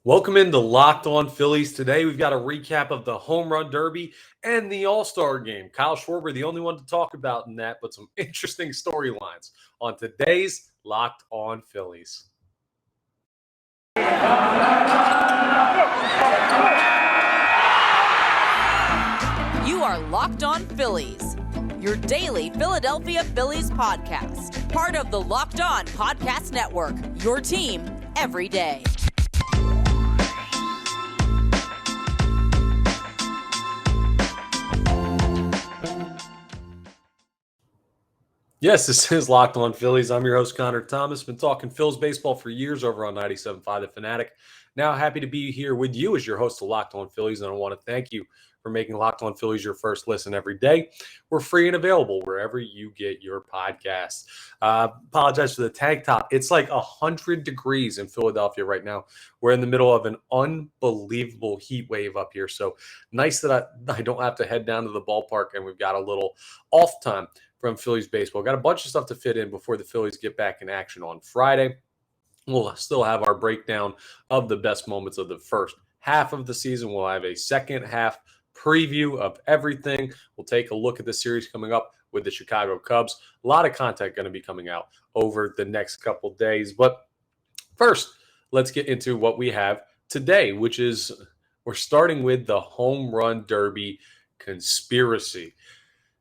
Welcome into Locked On Phillies. Today we've got a recap of the Home Run Derby and the AllStar game. Kyle Schwarber, the only one to talk about in that, but some interesting storylines on today's Locked On Phillies. You are Locked On Phillies, your daily Philadelphia Phillies podcast. Part of the Locked On Podcast Network, your team every day. Yes, this is Locked On Phillies. I'm your host, Connor Thomas. Been talking Phillies baseball for years over on 97.5 The Fanatic. Now happy to be here with you as your host of Locked On Phillies, and I want to thank you for making Locked On Phillies your first listen every day. We're free and available wherever you get your podcasts. Apologize for the tank top. It's like 100 degrees in Philadelphia right now. We're in the middle of an unbelievable heat wave up here, so nice that I don't have to head down to the ballpark, and we've got a little off time from Phillies baseball. Got a bunch of stuff to fit in before the Phillies get back in action on Friday. We'll still have our breakdown of the best moments of the first half of the season. We'll have a second half preview of everything. We'll take a look at the series coming up with the Chicago Cubs. A lot of content going to be coming out over the next couple days. But first, let's get into what we have today, which is we're starting with the Home Run Derby conspiracy.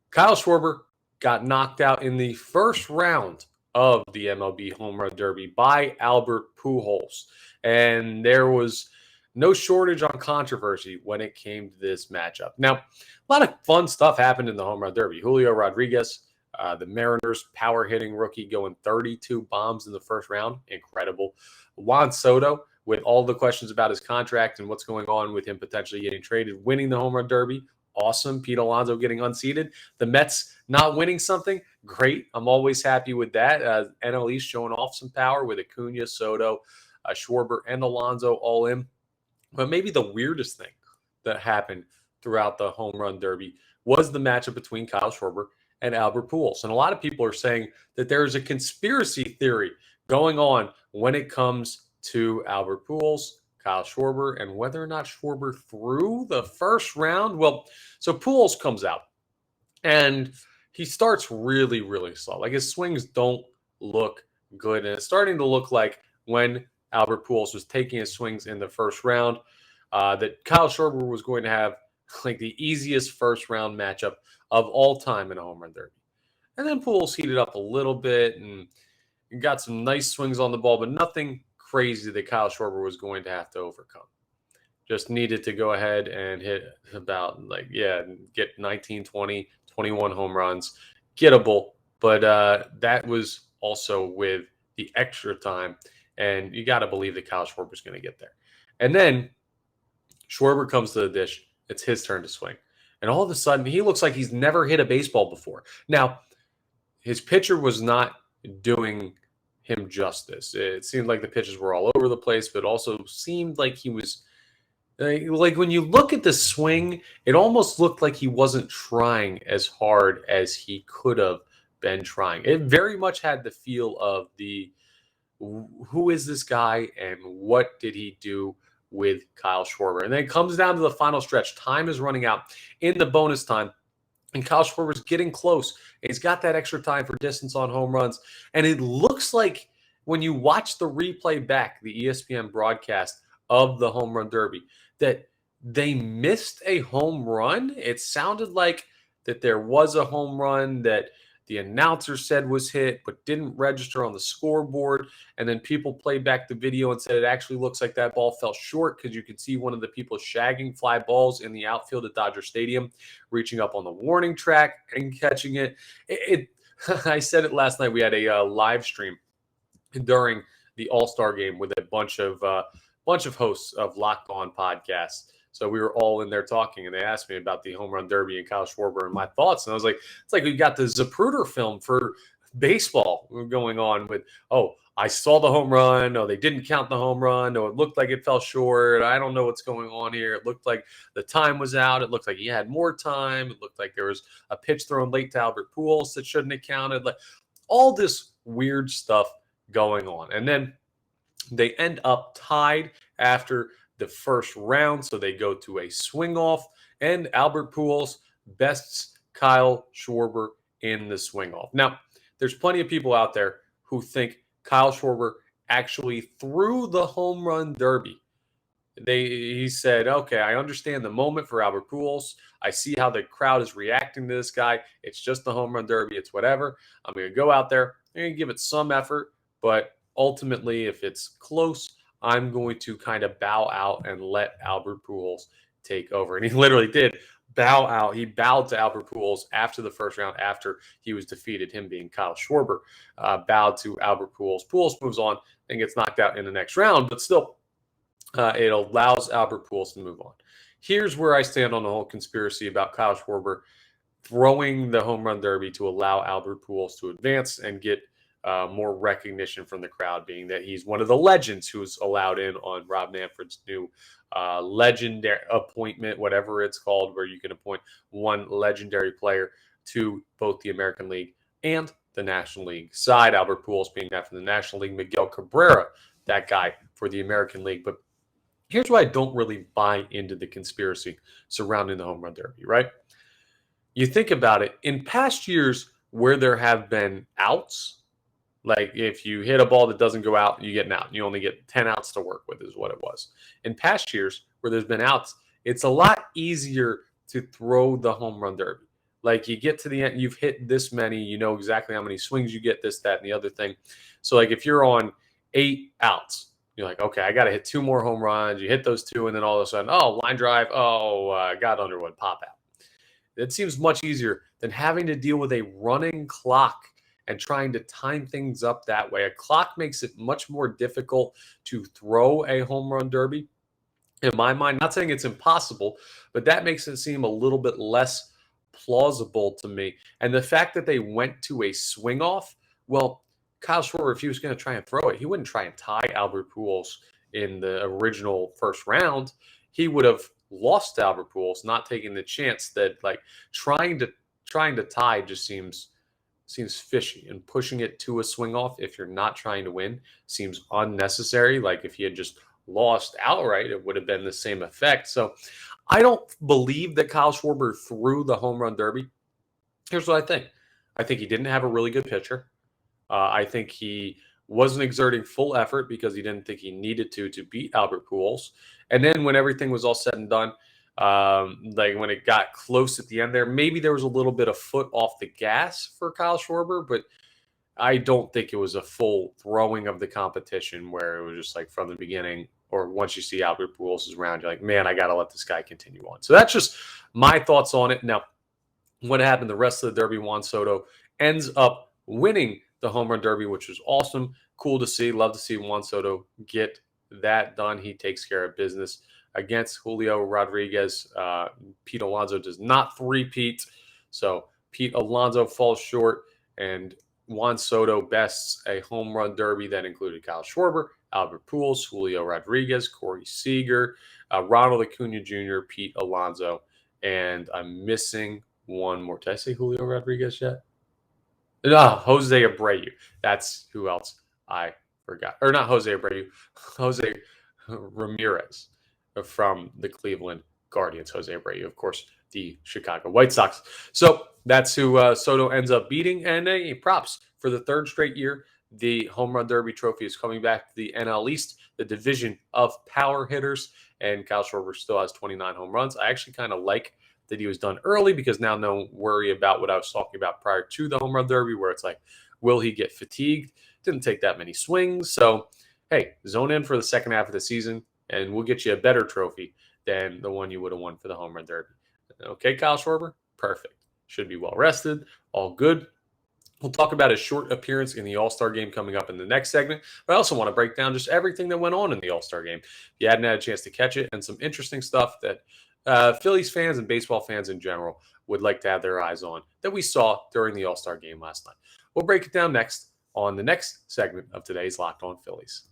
Kyle Schwarber got knocked out in the first round of the MLB Home Run Derby by Albert Pujols. And there was no shortage on controversy when it came to this matchup. Now, a lot of fun stuff happened in the Home Run Derby. Julio Rodriguez, the Mariners power-hitting rookie, going 32 bombs in the first round. Incredible. Juan Soto, with all the questions about his contract and what's going on with him potentially getting traded, winning the Home Run Derby. Awesome. Pete Alonso getting unseated. The Mets not winning something. Great. I'm always happy with that. NL East showing off some power with Acuna, Soto, Schwarber, and Alonso all in. But maybe the weirdest thing that happened throughout the Home Run Derby was the matchup between Kyle Schwarber and Albert Pujols. And a lot of people are saying that there is a conspiracy theory going on when it comes to Albert Pujols, Kyle Schwarber, and whether or not Schwarber threw the first round. Well, so Pujols comes out, and he starts really, really slow. Like, his swings don't look good, and it's starting to look like when Albert Pujols was taking his swings in the first round, that Kyle Schwarber was going to have like the easiest first round matchup of all time in a Home Run Derby. And then Pujols heated up a little bit and got some nice swings on the ball, but nothing crazy that Kyle Schwarber was going to have to overcome. Just needed to go ahead and hit about get 19, 20, 21 home runs. Gettable, but that was also with the extra time. And you got to believe that Kyle Schwarber's going to get there. And then Schwarber comes to the dish. It's his turn to swing. And all of a sudden, he looks like he's never hit a baseball before. Now, his pitcher was not doing him justice. It seemed like the pitches were all over the place, but also seemed like he was like when you look at the swing, it almost looked like he wasn't trying as hard as he could have been trying. It very much had the feel of the who is this guy and what did he do with Kyle Schwarber? And then it comes down to the final stretch. Time is running out in the bonus time, and Kyle Schwarber's getting close. He's got that extra time for distance on home runs. And it looks like when you watch the replay back, the ESPN broadcast of the Home Run Derby, that they missed a home run. It sounded like that there was a home run that the announcer said was hit, but didn't register on the scoreboard. And then people played back the video and said it actually looks like that ball fell short because you could see one of the people shagging fly balls in the outfield at Dodger Stadium, reaching up on the warning track and catching it. I said it last night. We had a live stream during the AllStar game with a bunch of hosts of Locked On podcasts. So we were all in there talking, and they asked me about the Home Run Derby and Kyle Schwarber and my thoughts. And I was like, it's like we got the Zapruder film for baseball going on with, I saw the home run. No, they didn't count the home run. No, it looked like it fell short. I don't know what's going on here. It looked like the time was out. It looked like he had more time. It looked like there was a pitch thrown late to Albert Pujols that shouldn't have counted. Like all this weird stuff going on. And then They end up tied after the first round, so they go to a swing off, and Albert Pujols bests Kyle Schwarber in the swing off. Now, there's plenty of people out there who think Kyle Schwarber actually threw the home run derby. He said, okay, I understand the moment for Albert Pujols. I see how the crowd is reacting to this guy. It's just the home run derby. It's whatever. I'm going to go out there. I'm going to give it some effort, but ultimately, if it's close, I'm going to kind of bow out and let Albert Pujols take over. And he literally did bow out. He bowed to Albert Pujols after the first round, after he was defeated, him being Kyle Schwarber, bowed to Albert Pujols. Pujols moves on and gets knocked out in the next round, but still, it allows Albert Pujols to move on. Here's where I stand on the whole conspiracy about Kyle Schwarber throwing the home run derby to allow Albert Pujols to advance and get more recognition from the crowd, being that he's one of the legends who's allowed in on Rob Manfred's new legendary appointment, whatever it's called, where you can appoint one legendary player to both the American League and the National League side. Albert Pujols being that for the National League, Miguel Cabrera, that guy for the American League. But here's why I don't really buy into the conspiracy surrounding the home run derby, right? You think about it, in past years where there have been outs, like if you hit a ball that doesn't go out, you get an out. You only get 10 outs to work with is what it was. In past years where there's been outs, it's a lot easier to throw the home run derby. Like you get to the end, you've hit this many, you know exactly how many swings you get, this, that, and the other thing. So like if you're on 8 outs, you're like, okay, I got to hit 2 more home runs. You hit those 2, and then all of a sudden, oh, line drive, got Underwood, pop out. It seems much easier than having to deal with a running clock and trying to time things up that way. A clock makes it much more difficult to throw a home run derby. In my mind, not saying it's impossible, but that makes it seem a little bit less plausible to me. And the fact that they went to a swing off, well, Kyle Schwarber, if he was going to try and throw it, he wouldn't try and tie Albert Pujols in the original first round. He would have lost to Albert Pujols, not taking the chance that like trying to tie just seems fishy, and pushing it to a swing off if you're not trying to win seems unnecessary. Like if he had just lost outright, it would have been the same effect. So I don't believe that Kyle Schwarber threw the home run derby. Here's what I think. I think he didn't have a really good pitcher. I think he wasn't exerting full effort because he didn't think he needed to beat Albert Pujols. And then when everything was all said and done, like when it got close at the end there, maybe there was a little bit of foot off the gas for Kyle Schwarber, but I don't think it was a full throwing of the competition where it was just like from the beginning, or once you see Albert Pujols is around, you're like, man, I got to let this guy continue on. So that's just my thoughts on it. Now, what happened the rest of the derby, Juan Soto ends up winning the home run derby, which was awesome. Cool to see. Love to see Juan Soto get that done. He takes care of business against Julio Rodriguez. Pete Alonso does not three-peat. So Pete Alonso falls short, and Juan Soto bests a home run derby that included Kyle Schwarber, Albert Pujols, Julio Rodriguez, Corey Seager, Ronald Acuna Jr., Pete Alonso, and I'm missing one more. Did I say Julio Rodriguez yet? No, Jose Abreu. That's who else I forgot. Or not Jose Abreu, Jose Ramirez from the Cleveland Guardians. Jose Abreu, of course, the Chicago White Sox. So that's who Soto ends up beating. And props for the 3rd straight year. The Home Run Derby trophy is coming back to the NL East, the division of power hitters. And Kyle Schwarber still has 29 home runs. I actually kind of like that he was done early, because now no worry about what I was talking about prior to the Home Run Derby, where it's like, will he get fatigued? Didn't take that many swings. So, hey, zone in for the second half of the season, and we'll get you a better trophy than the one you would have won for the Home Run Derby. Okay, Kyle Schwarber? Perfect. Should be well rested. All good. We'll talk about his short appearance in the All-Star game coming up in the next segment. But I also want to break down just everything that went on in the All-Star game. If you hadn't had a chance to catch it, and some interesting stuff that Phillies fans and baseball fans in general would like to have their eyes on that we saw during the All-Star game last night. We'll break it down next on the next segment of today's Locked On Phillies.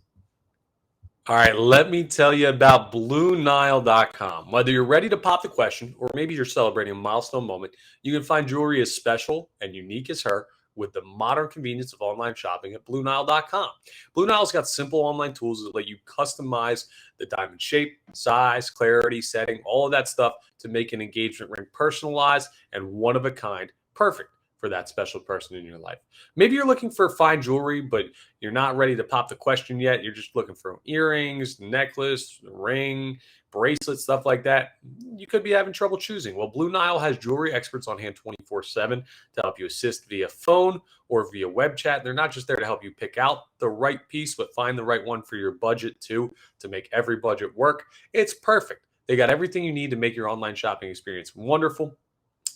All right, let me tell you about BlueNile.com. Whether you're ready to pop the question or maybe you're celebrating a milestone moment, you can find jewelry as special and unique as her with the modern convenience of online shopping at BlueNile.com. Blue Nile's got simple online tools that let you customize the diamond shape, size, clarity, setting, all of that stuff to make an engagement ring personalized and one of a kind, perfect for that special person in your life. Maybe you're looking for fine jewelry, but you're not ready to pop the question yet. You're just looking for earrings, necklace, ring, bracelets, stuff like that. You could be having trouble choosing. Well, Blue Nile has jewelry experts on hand 24/7 to help you assist via phone or via web chat. They're not just there to help you pick out the right piece, but find the right one for your budget too, to make every budget work. It's perfect. They got everything you need to make your online shopping experience wonderful.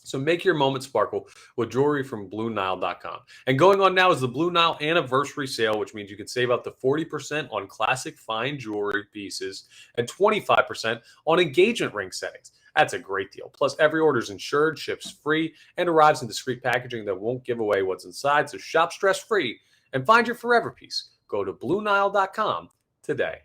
So make your moment sparkle with jewelry from BlueNile.com. And going on now is the Blue Nile Anniversary Sale, which means you can save up to 40% on classic fine jewelry pieces and 25% on engagement ring settings. That's a great deal. Plus, every order is insured, ships free, and arrives in discreet packaging that won't give away what's inside. So shop stress-free and find your forever piece. Go to BlueNile.com today.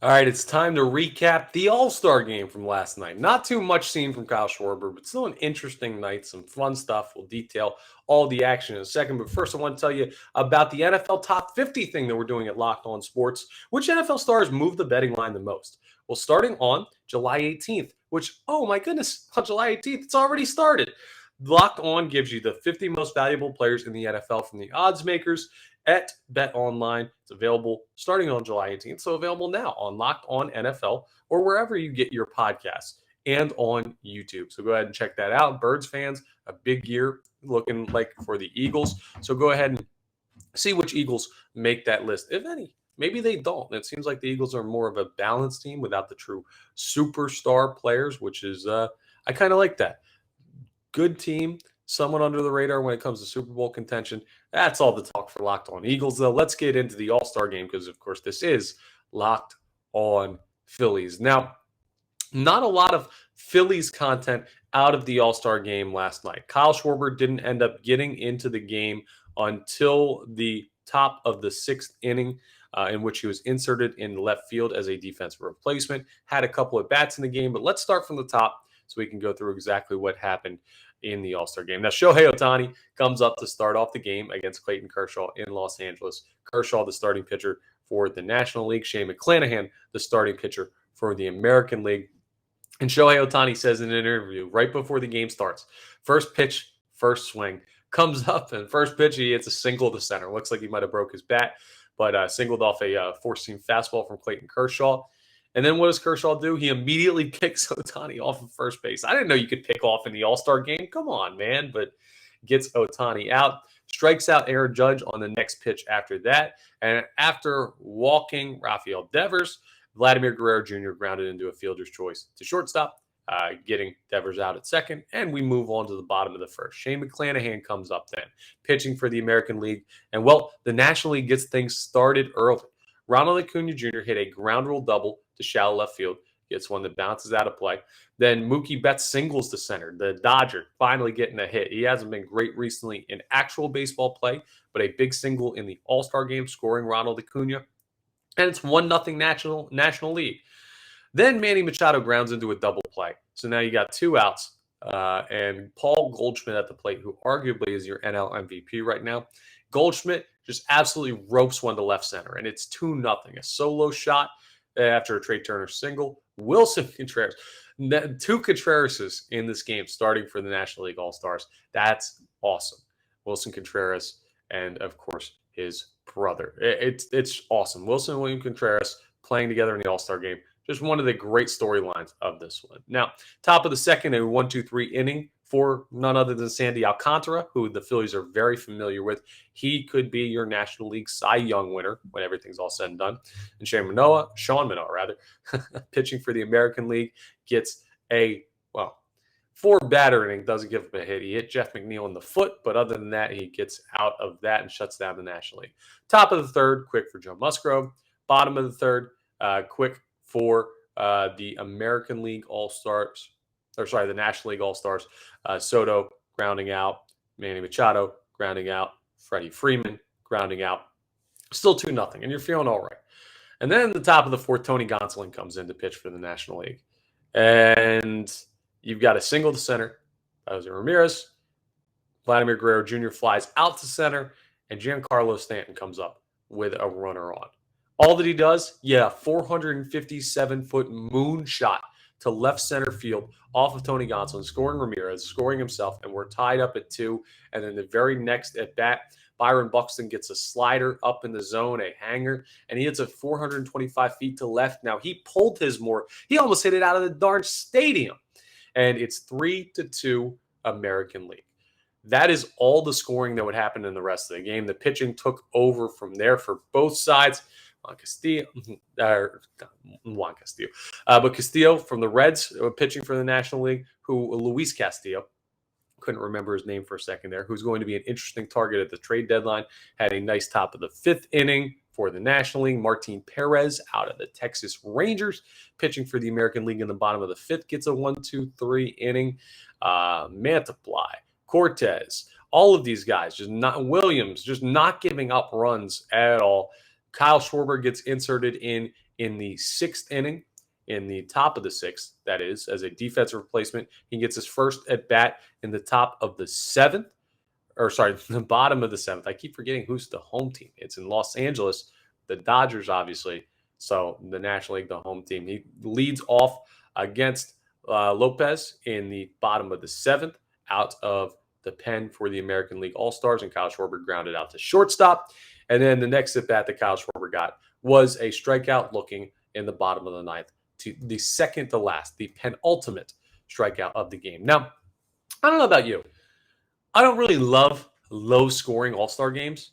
All right, it's time to recap the All-Star game from last night. Not too much seen from Kyle Schwarber, but still an interesting night. Some fun stuff. We'll detail all the action in a second. But first, I want to tell you about the NFL Top 50 thing that we're doing at Locked On Sports. Which NFL stars move the betting line the most? Well, starting on July 18th, which, oh my goodness, on July 18th, it's already started. Locked On gives you the 50 most valuable players in the NFL from the odds makers at Bet Online. It's available starting on July 18th, so available now on Locked On NFL or wherever you get your podcasts and on YouTube. So go ahead and check that out. Birds fans, a big year looking like for the Eagles. So go ahead and see which Eagles make that list, if any. Maybe they don't. It seems like the Eagles are more of a balanced team without the true superstar players, which is, I kind of like that. Good team, somewhat under the radar when it comes to Super Bowl contention. That's all the talk for Locked On Eagles, though. Let's get into the All-Star game because, of course, this is Locked On Phillies. Now, not a lot of Phillies content out of the All-Star game last night. Kyle Schwarber didn't end up getting into the game until the top of the sixth inning, in which he was inserted in left field as a defensive replacement. Had a couple of bats in the game, but let's start from the top so we can go through exactly what happened in the All-Star game. Now, Shohei Ohtani comes up to start off the game against Clayton Kershaw in Los Angeles. Kershaw, the starting pitcher for the National League. Shane McClanahan, the starting pitcher for the American League. And Shohei Ohtani says in an interview right before the game starts, first pitch, first swing, comes up and first pitch, he hits a single to center. Looks like he might have broke his bat, but singled off a four-seam fastball from Clayton Kershaw. And then what does Kershaw do? He immediately picks Ohtani off of first base. I didn't know you could pick off in the All-Star game. Come on, man. But gets Ohtani out, strikes out Aaron Judge on the next pitch after that. And after walking Rafael Devers, Vladimir Guerrero Jr. grounded into a fielder's choice to shortstop, getting Devers out at second. And we move on to the bottom of the first. Shane McClanahan comes up then, pitching for the American League. And, well, the National League gets things started early. Ronald Acuna Jr. hit a ground rule double to shallow left field, gets one that bounces out of play. Then Mookie Betts singles to center. The Dodger finally getting a hit. He hasn't been great recently in actual baseball play, but a big single in the All-Star game, scoring Ronald Acuna. And it's 1-0 National League. Then Manny Machado grounds into a double play. So now you got two outs. And Paul Goldschmidt at the plate, who arguably is your NL MVP right now. Goldschmidt just absolutely ropes one to left center, and it's 2-0. A solo shot after a Trey Turner single. Wilson Contreras. Two Contrerases in this game starting for the National League All-Stars. That's awesome. Wilson Contreras and, of course, his brother. It's awesome. Wilson and William Contreras playing together in the All-Star game. Just one of the great storylines of this one. Now, top of the second, a 1-2-3 inning for none other than Sandy Alcantara, who the Phillies are very familiar with. He could be your National League Cy Young winner when everything's all said and done. And Sean Manoah, pitching for the American League, gets a, four-batter inning, doesn't give him a hit. He hit Jeff McNeil in the foot, but other than that, he gets out of that and shuts down the National League. Top of the third, quick for Joe Musgrove. Bottom of the third, quick for the American League All-Stars. The National League All-Stars. Soto grounding out. Manny Machado grounding out. Freddie Freeman grounding out. Still 2-0, and you're feeling all right. And then at the top of the fourth, Tony Gonsolin comes in to pitch for the National League. And you've got a single to center. Jose Ramirez Vladimir Guerrero Jr. flies out to center, and Giancarlo Stanton comes up with a runner on. All that he does, 457-foot moonshot to left center field off of Tony Gonsolin, scoring Ramirez, scoring himself, and we're tied up at 2. And then the very next at bat, Byron Buxton gets a slider up in the zone, a hanger, and he hits a 425 feet to left. Now, he pulled his more. He almost hit it out of the darn stadium. And it's 3-2 American League. That is all the scoring that would happen in the rest of the game. The pitching took over from there for both sides. But Castillo from the Reds, pitching for the National League, Luis Castillo, couldn't remember his name for a second there, who's going to be an interesting target at the trade deadline, had a nice top of the 5th inning for the National League. Martin Perez out of the Texas Rangers, pitching for the American League in the bottom of the 5th, gets a 1-2-3 inning. Mantiply, Cortez, all of these guys, Williams, just not giving up runs at all. Kyle Schwarber gets inserted in the 6th inning, in the top of the 6th, that is, as a defensive replacement. He gets his first at bat in the top of the 7th, the bottom of the 7th. I keep forgetting who's the home team. It's in Los Angeles, the Dodgers, obviously. So the National League, the home team. He leads off against Lopez in the bottom of the 7th, out of the pen for the American League All-Stars, and Kyle Schwarber grounded out to shortstop. And then the next at bat that Kyle Schwarber got was a strikeout looking in the bottom of the 9th, to the second to last, the penultimate strikeout of the game. Now, I don't know about you. I don't really love low-scoring All-Star games.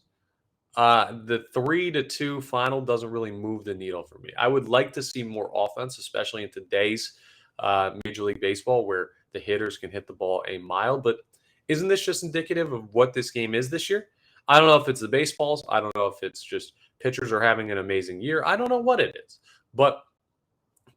The 3-2 final doesn't really move the needle for me. I would like to see more offense, especially in today's Major League Baseball, where the hitters can hit the ball a mile. But isn't this just indicative of what this game is this year? I don't know if it's the baseballs. I don't know if it's just pitchers are having an amazing year. I don't know what it is. But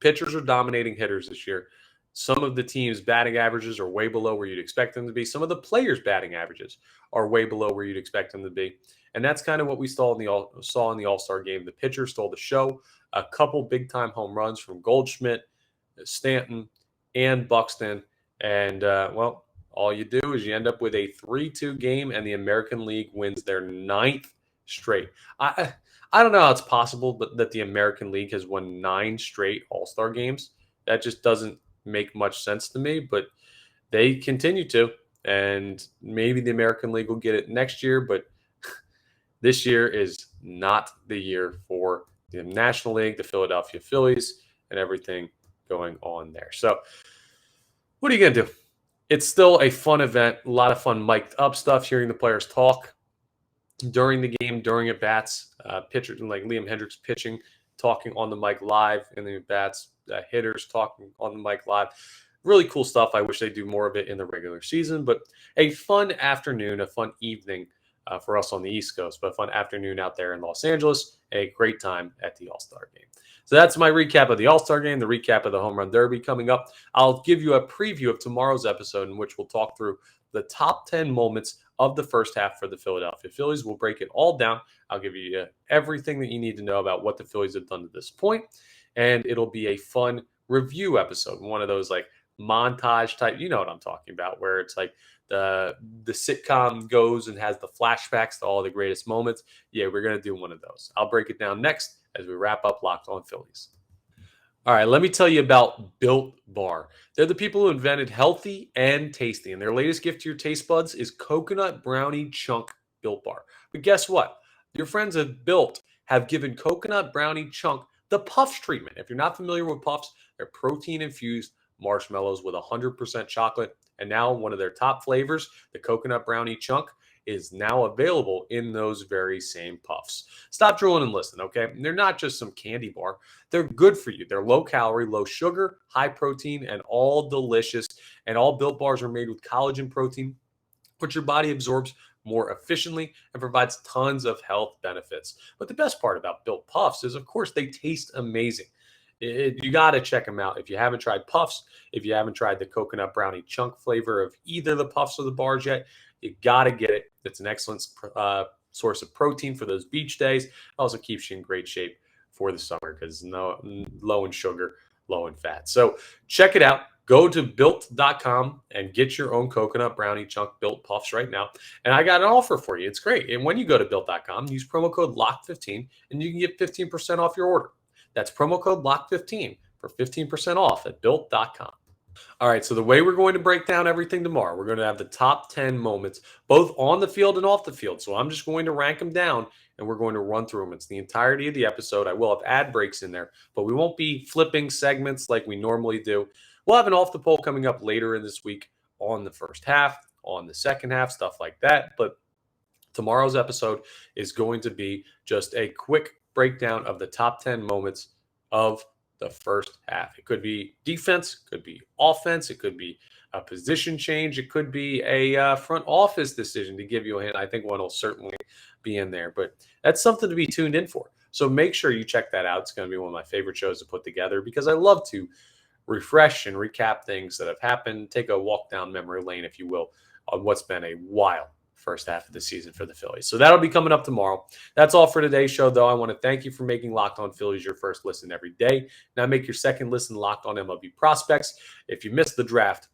pitchers are dominating hitters this year. Some of the teams' batting averages are way below where you'd expect them to be. Some of the players' batting averages are way below where you'd expect them to be. And that's kind of what we saw in the All-Star game. The pitchers stole the show. A couple big-time home runs from Goldschmidt, Stanton, and Buxton. And, all you do is you end up with a 3-2 game, and the American League wins their 9th straight. I don't know how it's possible that the American League has won 9 straight All-Star games. That just doesn't make much sense to me, but they continue to, and maybe the American League will get it next year, but this year is not the year for the National League, the Philadelphia Phillies, and everything going on there. So what are you going to do? It's still a fun event, a lot of fun mic'd up stuff, hearing the players talk during the game, during at-bats, pitchers like Liam Hendriks pitching, talking on the mic live, and the at-bats, hitters talking on the mic live. Really cool stuff. I wish they do more of it in the regular season, but a fun afternoon, a fun evening for us on the East Coast, but a fun afternoon out there in Los Angeles, a great time at the All-Star game. So that's my recap of the All-Star game, the recap of the Home Run Derby coming up. I'll give you a preview of tomorrow's episode in which we'll talk through the top 10 moments of the first half for the Philadelphia Phillies. We'll break it all down. I'll give you everything that you need to know about what the Phillies have done to this point, and it'll be a fun review episode, one of those like montage type, you know what I'm talking about, where it's like the sitcom goes and has the flashbacks to all the greatest moments. Yeah, we're going to do one of those. I'll break it down next as we wrap up Locked On Phillies. All right, let me tell you about Built Bar. They're the people who invented healthy and tasty, and their latest gift to your taste buds is Coconut Brownie Chunk Built Bar. But guess what? Your friends at Built have given Coconut Brownie Chunk the Puffs treatment. If you're not familiar with Puffs, they're protein-infused marshmallows with 100% chocolate. And now one of their top flavors, the Coconut Brownie Chunk, is now available in those very same puffs. Stop drooling and listen, okay? They're not just some candy bar. They're good for you. They're low calorie, low sugar, high protein, and all delicious. And all Built Bars are made with collagen protein, which your body absorbs more efficiently and provides tons of health benefits. But the best part about Built Puffs is, of course, they taste amazing. You got to check them out. If you haven't tried Puffs, if you haven't tried the Coconut Brownie Chunk flavor of either the Puffs or the bars yet, you got to get it. It's an excellent source of protein for those beach days. It also keeps you in great shape for the summer because low in sugar, low in fat. So check it out. Go to built.com and get your own coconut brownie chunk built puffs right now. And I got an offer for you. It's great. And when you go to built.com, use promo code LOCK15 and you can get 15% off your order. That's promo code LOCK15 for 15% off at built.com. All right, so the way we're going to break down everything tomorrow, we're going to have the top 10 moments, both on the field and off the field. So I'm just going to rank them down, and we're going to run through them. It's the entirety of the episode. I will have ad breaks in there, but we won't be flipping segments like we normally do. We'll have an off the poll coming up later in this week on the first half, on the second half, stuff like that. But tomorrow's episode is going to be just a quick breakdown of the top 10 moments of the first half. It could be defense, could be offense, it could be a position change, it could be a front office decision, to give you a hint. I think one will certainly be in there, but that's something to be tuned in for. So make sure you check that out. It's going to be one of my favorite shows to put together because I love to refresh and recap things that have happened, take a walk down memory lane, if you will, on what's been a wild first half of the season for the Phillies. So that'll be coming up tomorrow. That's all for today's show, though. I want to thank you for making Locked On Phillies your first listen every day. Now make your second listen Locked On MLB Prospects. If you missed the draft,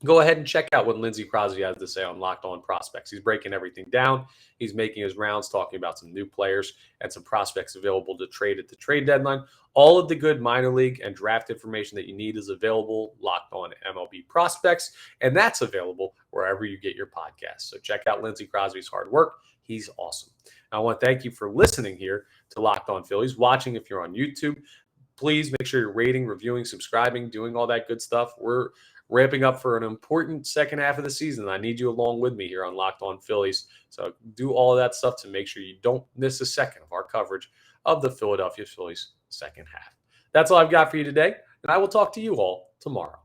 go ahead and check out what Lindsey Crosby has to say on Locked On Prospects. He's breaking everything down. He's making his rounds, talking about some new players and some prospects available to trade at the trade deadline. All of the good minor league and draft information that you need is available, Locked On MLB Prospects, and that's available wherever you get your podcasts. So check out Lindsey Crosby's hard work. He's awesome. I want to thank you for listening here to Locked On Phillies, watching if you're on YouTube. Please make sure you're rating, reviewing, subscribing, doing all that good stuff. We're ramping up for an important second half of the season. I need you along with me here on Locked On Phillies. So do all of that stuff to make sure you don't miss a second of our coverage of the Philadelphia Phillies second half. That's all I've got for you today, and I will talk to you all tomorrow.